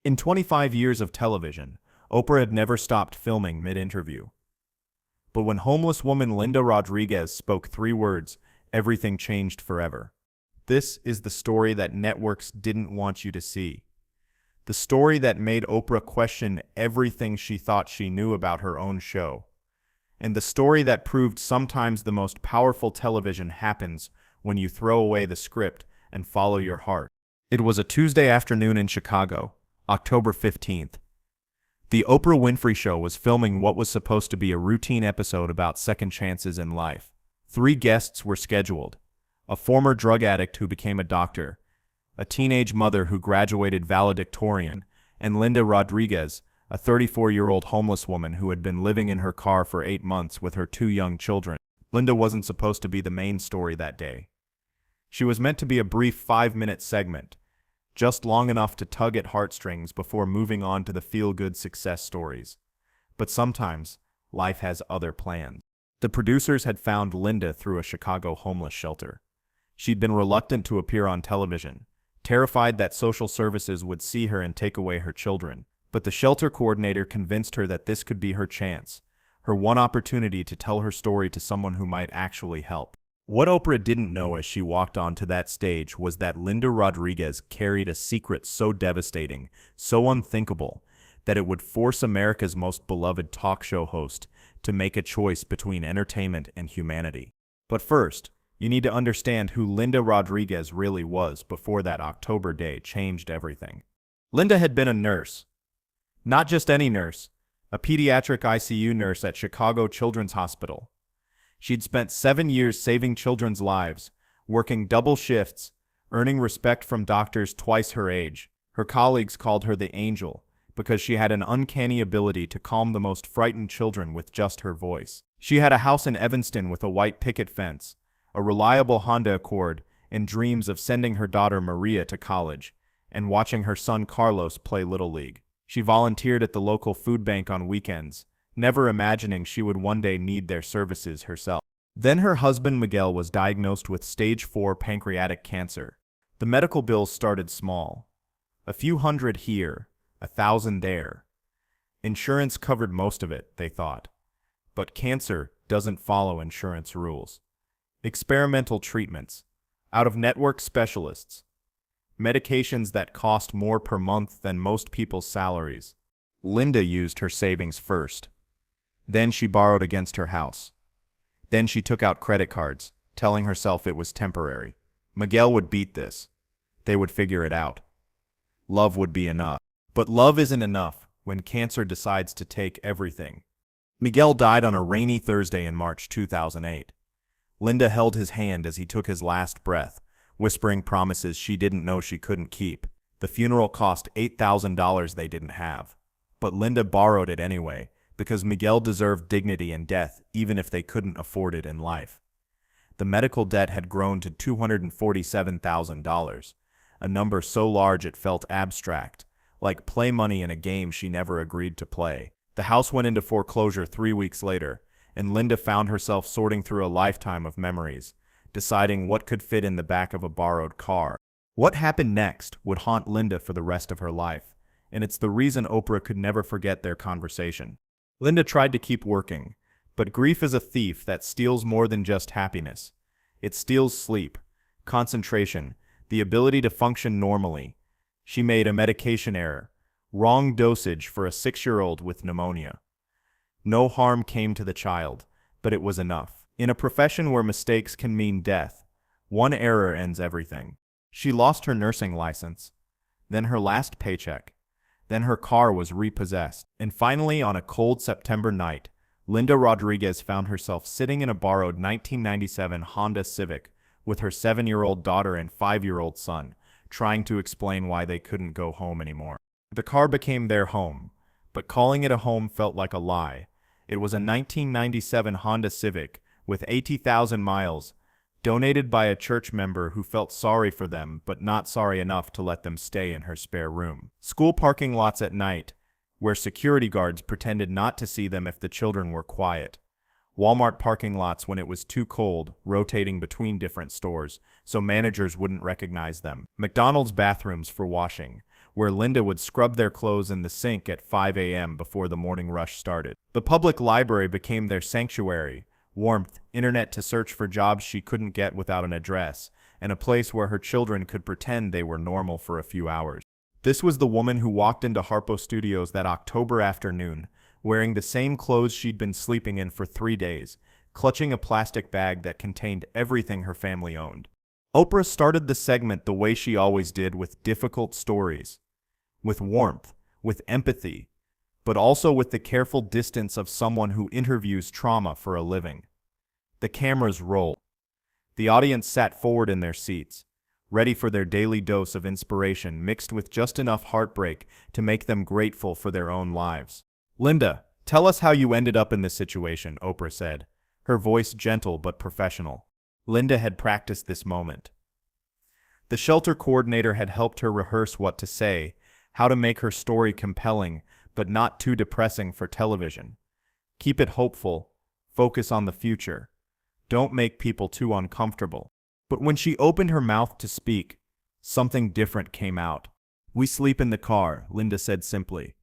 In 25 years of television, Oprah had never stopped filming mid-interview. But when homeless woman Linda Rodriguez spoke 3 words, everything changed forever. This is the story that networks didn't want you to see. The story that made Oprah question everything she thought she knew about her own show. And the story that proved sometimes the most powerful television happens when you throw away the script and follow your heart. It was a Tuesday afternoon in Chicago, October 15th. The Oprah Winfrey Show was filming what was supposed to be a routine episode about second chances in life. 3 guests were scheduled: a former drug addict who became a doctor, a teenage mother who graduated valedictorian, and Linda Rodriguez, a 34-year-old homeless woman who had been living in her car for 8 months with her 2 young children. Linda wasn't supposed to be the main story that day. She was meant to be a brief 5-minute segment, just long enough to tug at heartstrings before moving on to the feel-good success stories. But sometimes, life has other plans. The producers had found Linda through a Chicago homeless shelter. She'd been reluctant to appear on television, terrified that social services would see her and take away her children. But the shelter coordinator convinced her that this could be her chance, her one opportunity to tell her story to someone who might actually help. What Oprah didn't know as she walked onto that stage was that Linda Rodriguez carried a secret so devastating, so unthinkable, that it would force America's most beloved talk show host to make a choice between entertainment and humanity. But first, you need to understand who Linda Rodriguez really was before that October day changed everything. Linda had been a nurse. Not just any nurse, a pediatric ICU nurse at Chicago Children's Hospital. She'd spent 7 years saving children's lives, working double shifts, earning respect from doctors twice her age. Her colleagues called her the angel because she had an uncanny ability to calm the most frightened children with just her voice. She had a house in Evanston with a white picket fence, a reliable Honda Accord, and dreams of sending her daughter Maria to college and watching her son Carlos play Little League. She volunteered at the local food bank on weekends, never imagining she would one day need their services herself. Then her husband Miguel was diagnosed with stage 4 pancreatic cancer. The medical bills started small. A few hundred here, 1,000 there. Insurance covered most of it, they thought. But cancer doesn't follow insurance rules. Experimental treatments, out-of-network specialists, medications that cost more per month than most people's salaries. Linda used her savings first. Then she borrowed against her house. Then she took out credit cards, telling herself it was temporary. Miguel would beat this. They would figure it out. Love would be enough. But love isn't enough when cancer decides to take everything. Miguel died on a rainy Thursday in March 2008. Linda held his hand as he took his last breath, whispering promises she didn't know she couldn't keep. The funeral cost $8,000 they didn't have. But Linda borrowed it anyway, because Miguel deserved dignity in death even if they couldn't afford it in life. The medical debt had grown to $247,000, a number so large it felt abstract, like play money in a game she never agreed to play. The house went into foreclosure 3 weeks later, and Linda found herself sorting through a lifetime of memories, deciding what could fit in the back of a borrowed car. What happened next would haunt Linda for the rest of her life, and it's the reason Oprah could never forget their conversation. Linda tried to keep working, but grief is a thief that steals more than just happiness. It steals sleep, concentration, the ability to function normally. She made a medication error, wrong dosage for a 6-year-old with pneumonia. No harm came to the child, but it was enough. In a profession where mistakes can mean death, one error ends everything. She lost her nursing license, then her last paycheck, then her car was repossessed, and finally on a cold September night, Linda Rodriguez found herself sitting in a borrowed 1997 Honda Civic with her 7-year-old daughter and 5-year-old son, trying to explain why they couldn't go home anymore. The car became their home, but calling it a home felt like a lie. It was a 1997 Honda Civic with 80,000 miles, donated by a church member who felt sorry for them but not sorry enough to let them stay in her spare room. School parking lots at night, where security guards pretended not to see them if the children were quiet. Walmart parking lots when it was too cold, rotating between different stores, so managers wouldn't recognize them. McDonald's bathrooms for washing, where Linda would scrub their clothes in the sink at 5 a.m. before the morning rush started. The public library became their sanctuary, warmth, internet to search for jobs she couldn't get without an address, and a place where her children could pretend they were normal for a few hours. This was the woman who walked into Harpo Studios that October afternoon, wearing the same clothes she'd been sleeping in for 3 days, clutching a plastic bag that contained everything her family owned. Oprah started the segment the way she always did, with difficult stories, with warmth, with empathy, but also with the careful distance of someone who interviews trauma for a living. The cameras rolled. The audience sat forward in their seats, ready for their daily dose of inspiration mixed with just enough heartbreak to make them grateful for their own lives. "Linda, tell us how you ended up in this situation," Oprah said, her voice gentle but professional. Linda had practiced this moment. The shelter coordinator had helped her rehearse what to say, how to make her story compelling, but not too depressing for television. Keep it hopeful, focus on the future. Don't make people too uncomfortable. But when she opened her mouth to speak, something different came out. "We sleep in the car," Linda said simply.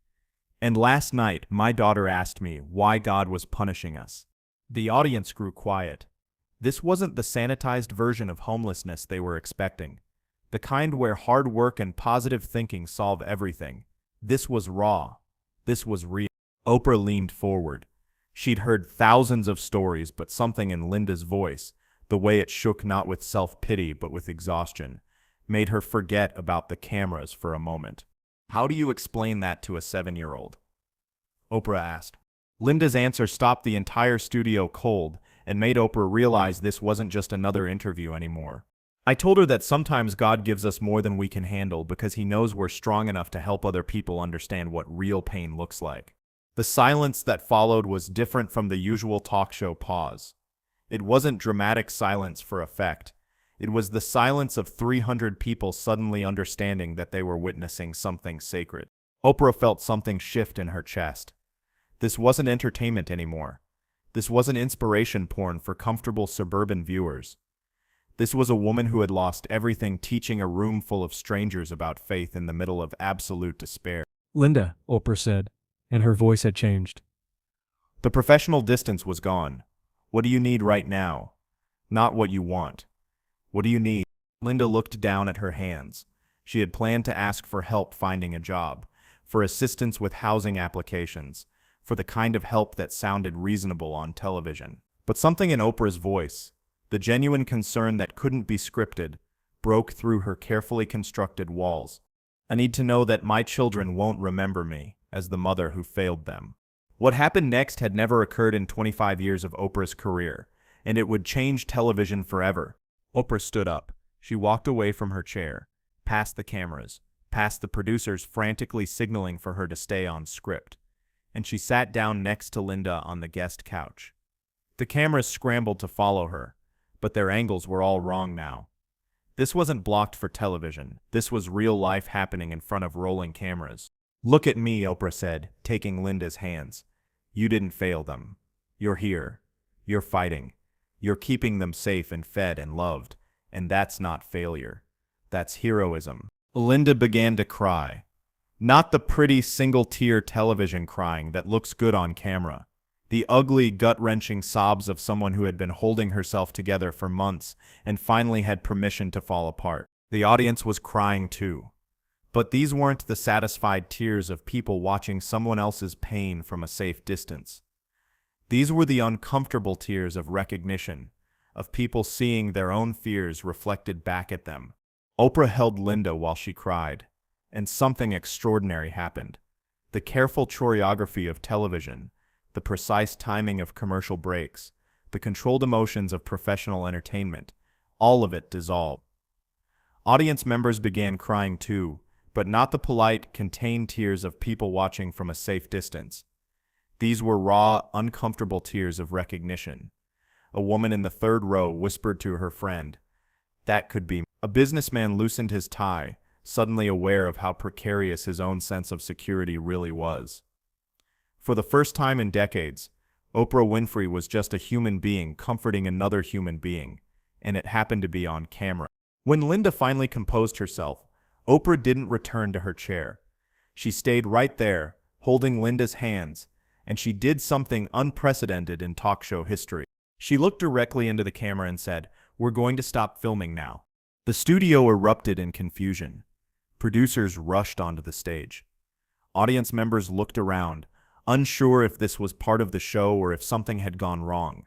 "And last night, my daughter asked me why God was punishing us." The audience grew quiet. This wasn't the sanitized version of homelessness they were expecting, the kind where hard work and positive thinking solve everything. This was raw. This was real. Oprah leaned forward. She'd heard thousands of stories, but something in Linda's voice, the way it shook not with self-pity but with exhaustion, made her forget about the cameras for a moment. "How do you explain that to a 7-year-old?" Oprah asked. Linda's answer stopped the entire studio cold and made Oprah realize this wasn't just another interview anymore. "I told her that sometimes God gives us more than we can handle because He knows we're strong enough to help other people understand what real pain looks like." The silence that followed was different from the usual talk show pause. It wasn't dramatic silence for effect. It was the silence of 300 people suddenly understanding that they were witnessing something sacred. Oprah felt something shift in her chest. This wasn't entertainment anymore. This wasn't inspiration porn for comfortable suburban viewers. This was a woman who had lost everything teaching a room full of strangers about faith in the middle of absolute despair. "Linda," Oprah said, and her voice had changed. The professional distance was gone. "What do you need right now? Not what you want. What do you need?" Linda looked down at her hands. She had planned to ask for help finding a job, for assistance with housing applications, for the kind of help that sounded reasonable on television. But something in Oprah's voice, the genuine concern that couldn't be scripted, broke through her carefully constructed walls. "I need to know that my children won't remember me as the mother who failed them." What happened next had never occurred in 25 years of Oprah's career, and it would change television forever. Oprah stood up. She walked away from her chair, past the cameras, past the producers frantically signaling for her to stay on script, and she sat down next to Linda on the guest couch. The cameras scrambled to follow her, but their angles were all wrong now. This wasn't blocked for television. This was real life happening in front of rolling cameras. "Look at me," Oprah said, taking Linda's hands. "You didn't fail them. You're here. You're fighting. You're keeping them safe and fed and loved. And that's not failure. That's heroism." Linda began to cry. Not the pretty single-tear television crying that looks good on camera. The ugly, gut-wrenching sobs of someone who had been holding herself together for months and finally had permission to fall apart. The audience was crying too. But these weren't the satisfied tears of people watching someone else's pain from a safe distance. These were the uncomfortable tears of recognition, of people seeing their own fears reflected back at them. Oprah held Linda while she cried, and something extraordinary happened. The careful choreography of television, the precise timing of commercial breaks, the controlled emotions of professional entertainment, all of it dissolved. Audience members began crying too, but not the polite, contained tears of people watching from a safe distance. These were raw, uncomfortable tears of recognition. A woman in the third row whispered to her friend, "That could be me." A businessman loosened his tie, suddenly aware of how precarious his own sense of security really was. For the first time in decades, Oprah Winfrey was just a human being comforting another human being, and it happened to be on camera. When Linda finally composed herself, Oprah didn't return to her chair. She stayed right there, holding Linda's hands, and she did something unprecedented in talk show history. She looked directly into the camera and said, "We're going to stop filming now." The studio erupted in confusion. Producers rushed onto the stage. Audience members looked around, unsure if this was part of the show or if something had gone wrong.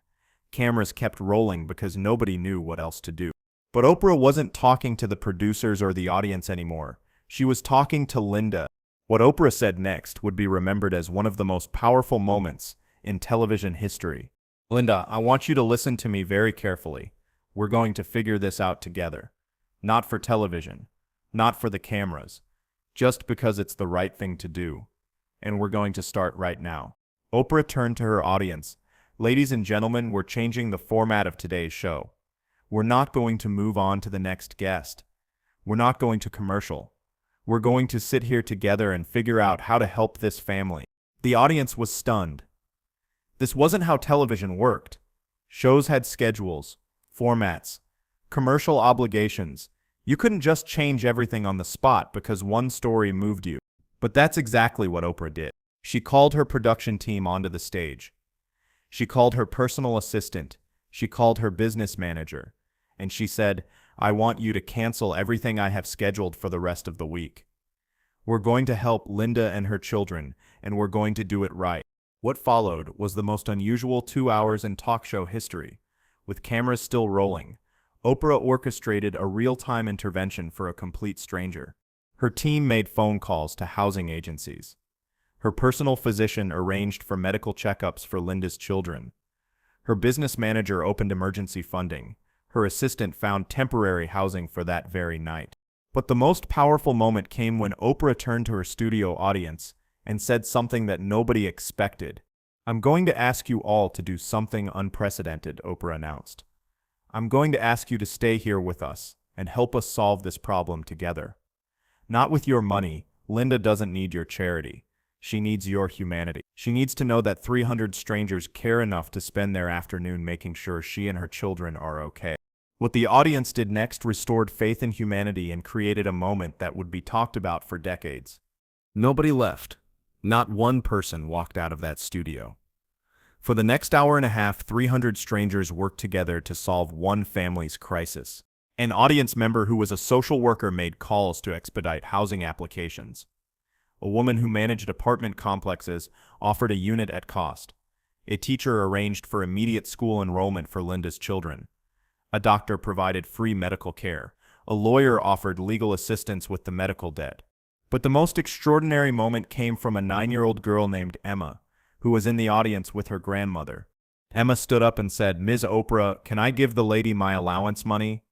Cameras kept rolling because nobody knew what else to do. But Oprah wasn't talking to the producers or the audience anymore. She was talking to Linda. What Oprah said next would be remembered as one of the most powerful moments in television history. "Linda, I want you to listen to me very carefully. We're going to figure this out together. Not for television, not for the cameras, just because it's the right thing to do. And we're going to start right now." Oprah turned to her audience. "Ladies and gentlemen, we're changing the format of today's show. We're not going to move on to the next guest. We're not going to commercial. We're going to sit here together and figure out how to help this family." The audience was stunned. This wasn't how television worked. Shows had schedules, formats, commercial obligations. You couldn't just change everything on the spot because one story moved you. But that's exactly what Oprah did. She called her production team onto the stage. She called her personal assistant. She called her business manager. And she said, "I want you to cancel everything I have scheduled for the rest of the week. We're going to help Linda and her children, and we're going to do it right." What followed was the most unusual 2 hours in talk show history. With cameras still rolling, Oprah orchestrated a real-time intervention for a complete stranger. Her team made phone calls to housing agencies. Her personal physician arranged for medical checkups for Linda's children. Her business manager opened emergency funding. Her assistant found temporary housing for that very night. But the most powerful moment came when Oprah turned to her studio audience and said something that nobody expected. "I'm going to ask you all to do something unprecedented," Oprah announced. "I'm going to ask you to stay here with us and help us solve this problem together. Not with your money. Linda doesn't need your charity. She needs your humanity. She needs to know that 300 strangers care enough to spend their afternoon making sure she and her children are okay." What the audience did next restored faith in humanity and created a moment that would be talked about for decades. Nobody left. Not one person walked out of that studio. For the next hour and a half, 300 strangers worked together to solve one family's crisis. An audience member who was a social worker made calls to expedite housing applications. A woman who managed apartment complexes offered a unit at cost. A teacher arranged for immediate school enrollment for Linda's children. A doctor provided free medical care. A lawyer offered legal assistance with the medical debt. But the most extraordinary moment came from a 9-year-old girl named Emma, who was in the audience with her grandmother. Emma stood up and said, "Ms. Oprah, can I give the lady my allowance money?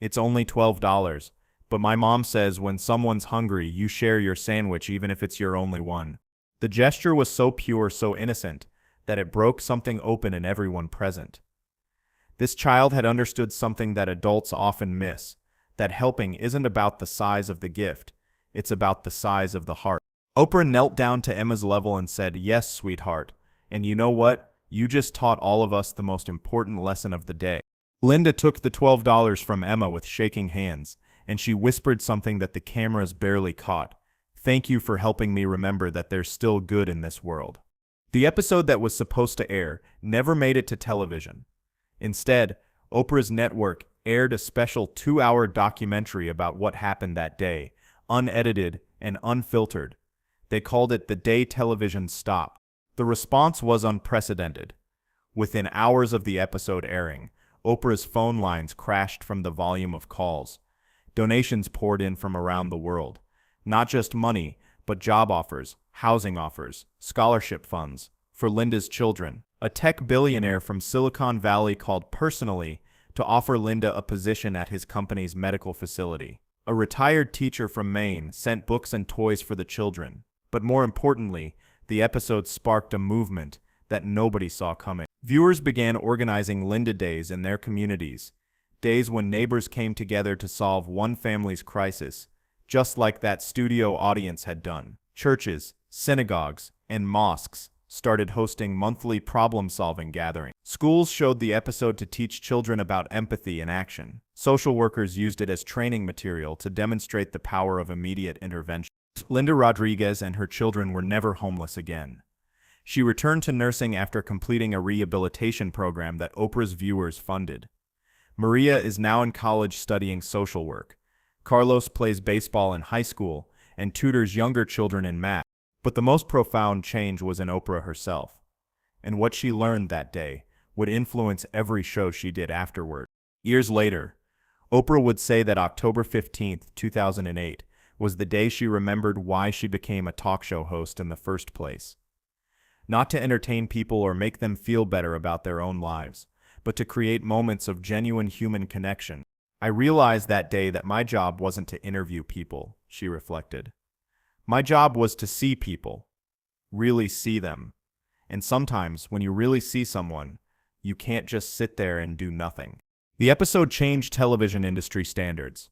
It's only $12. But my mom says when someone's hungry, you share your sandwich even if it's your only one." The gesture was so pure, so innocent, that it broke something open in everyone present. This child had understood something that adults often miss, that helping isn't about the size of the gift, it's about the size of the heart. Oprah knelt down to Emma's level and said, "Yes, sweetheart, and you know what? You just taught all of us the most important lesson of the day." Linda took the $12 from Emma with shaking hands, and she whispered something that the cameras barely caught. "Thank you for helping me remember that there's still good in this world." The episode that was supposed to air never made it to television. Instead, Oprah's network aired a special 2-hour documentary about what happened that day, unedited and unfiltered. They called it "The Day Television Stopped." The response was unprecedented. Within hours of the episode airing, Oprah's phone lines crashed from the volume of calls. Donations poured in from around the world. Not just money, but job offers, housing offers, scholarship funds for Linda's children. A tech billionaire from Silicon Valley called personally to offer Linda a position at his company's medical facility. A retired teacher from Maine sent books and toys for the children. But more importantly, the episode sparked a movement that nobody saw coming. Viewers began organizing Linda Days in their communities. Days when neighbors came together to solve one family's crisis, just like that studio audience had done. Churches, synagogues, and mosques started hosting monthly problem-solving gatherings. Schools showed the episode to teach children about empathy in action. Social workers used it as training material to demonstrate the power of immediate intervention. Linda Rodriguez and her children were never homeless again. She returned to nursing after completing a rehabilitation program that Oprah's viewers funded. Maria is now in college studying social work. Carlos plays baseball in high school and tutors younger children in math. But the most profound change was in Oprah herself. And what she learned that day would influence every show she did afterward. Years later, Oprah would say that October 15, 2008, was the day she remembered why she became a talk show host in the first place. Not to entertain people or make them feel better about their own lives, but to create moments of genuine human connection. I realized that day that my job wasn't to interview people, she reflected. My job was to see people, really see them. And sometimes, when you really see someone, you can't just sit there and do nothing. The episode changed television industry standards.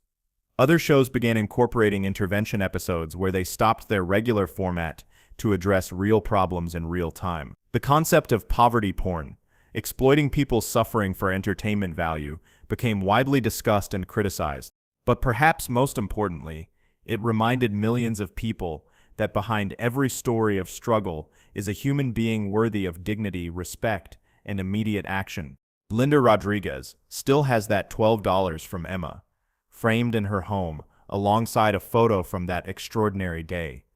Other shows began incorporating intervention episodes where they stopped their regular format to address real problems in real time. The concept of poverty porn, exploiting people's suffering for entertainment value, became widely discussed and criticized. But perhaps most importantly, it reminded millions of people that behind every story of struggle is a human being worthy of dignity, respect, and immediate action. Linda Rodriguez still has that $12 from Emma, framed in her home, alongside a photo from that extraordinary day.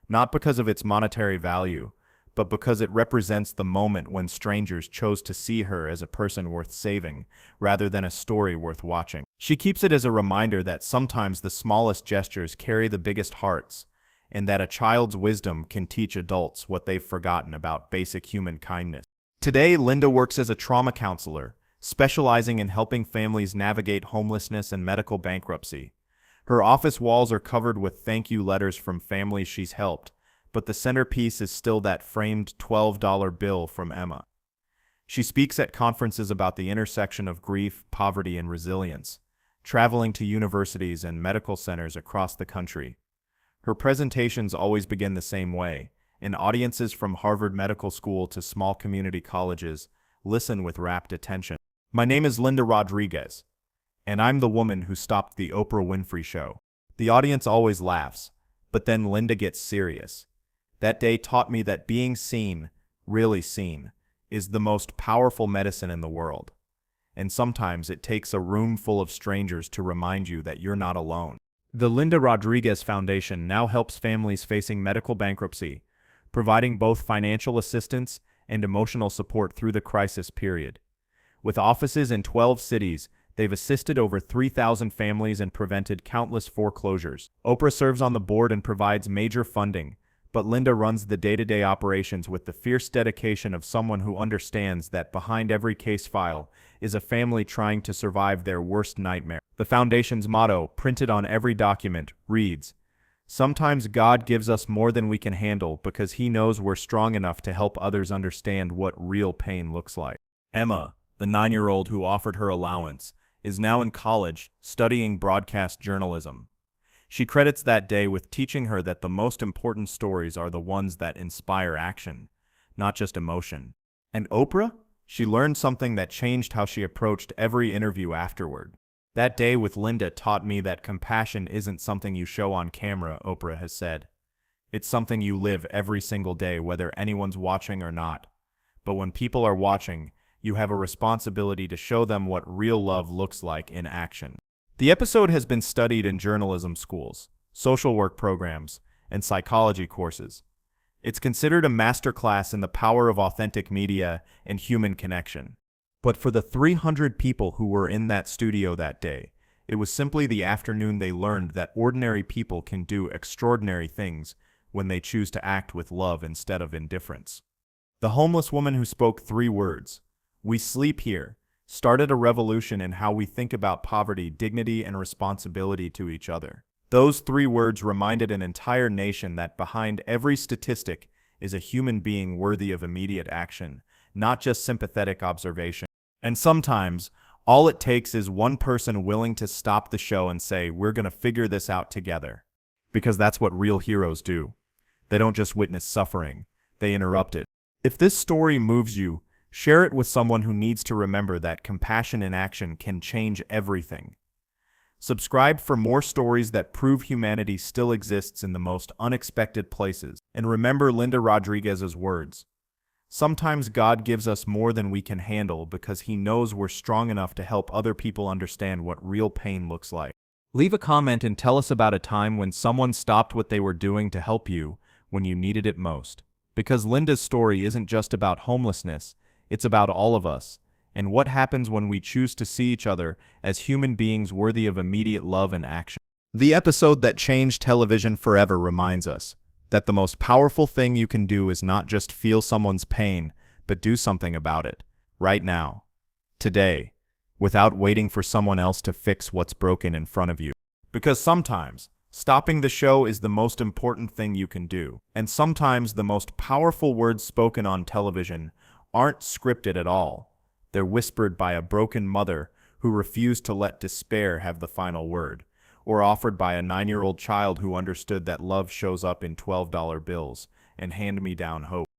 Not because of its monetary value, but because it represents the moment when strangers chose to see her as a person worth saving, rather than a story worth watching. She keeps it as a reminder that sometimes the smallest gestures carry the biggest hearts, and that a child's wisdom can teach adults what they've forgotten about basic human kindness. Today, Linda works as a trauma counselor, specializing in helping families navigate homelessness and medical bankruptcy. Her office walls are covered with thank you letters from families she's helped, but the centerpiece is still that framed $12 bill from Emma. She speaks at conferences about the intersection of grief, poverty, and resilience, traveling to universities and medical centers across the country. Her presentations always begin the same way, and audiences from Harvard Medical School to small community colleges listen with rapt attention. My name is Linda Rodriguez, and I'm the woman who stopped the Oprah Winfrey Show. The audience always laughs, but then Linda gets serious. That day taught me that being seen, really seen, is the most powerful medicine in the world. And sometimes it takes a room full of strangers to remind you that you're not alone. The Linda Rodriguez Foundation now helps families facing medical bankruptcy, providing both financial assistance and emotional support through the crisis period. With offices in 12 cities, they've assisted over 3,000 families and prevented countless foreclosures. Oprah serves on the board and provides major funding, but Linda runs the day-to-day operations with the fierce dedication of someone who understands that behind every case file is a family trying to survive their worst nightmare. The foundation's motto, printed on every document, reads, "Sometimes God gives us more than we can handle because He knows we're strong enough to help others understand what real pain looks like." Emma, the 9-year-old who offered her allowance, is now in college studying broadcast journalism. She credits that day with teaching her that the most important stories are the ones that inspire action, not just emotion. And Oprah? She learned something that changed how she approached every interview afterward. That day with Linda taught me that compassion isn't something you show on camera, Oprah has said. It's something you live every single day, whether anyone's watching or not. But when people are watching, you have a responsibility to show them what real love looks like in action. The episode has been studied in journalism schools, social work programs, and psychology courses. It's considered a masterclass in the power of authentic media and human connection. But for the 300 people who were in that studio that day, it was simply the afternoon they learned that ordinary people can do extraordinary things when they choose to act with love instead of indifference. The homeless woman who spoke 3 words, "We sleep here," started a revolution in how we think about poverty, dignity, and responsibility to each other. Those 3 words reminded an entire nation that behind every statistic is a human being worthy of immediate action, not just sympathetic observation. And sometimes, all it takes is one person willing to stop the show and say, "We're going to figure this out together." Because that's what real heroes do. They don't just witness suffering, they interrupt it. If this story moves you, share it with someone who needs to remember that compassion in action can change everything. Subscribe for more stories that prove humanity still exists in the most unexpected places. And remember Linda Rodriguez's words. Sometimes God gives us more than we can handle because He knows we're strong enough to help other people understand what real pain looks like. Leave a comment and tell us about a time when someone stopped what they were doing to help you when you needed it most. Because Linda's story isn't just about homelessness, it's about all of us, and what happens when we choose to see each other as human beings worthy of immediate love and action. The episode that changed television forever reminds us that the most powerful thing you can do is not just feel someone's pain, but do something about it, right now, today, without waiting for someone else to fix what's broken in front of you. Because sometimes, stopping the show is the most important thing you can do, and sometimes the most powerful words spoken on television aren't scripted at all. They're whispered by a broken mother who refused to let despair have the final word, or offered by a 9-year-old child who understood that love shows up in $12 bills and hand-me-down hope.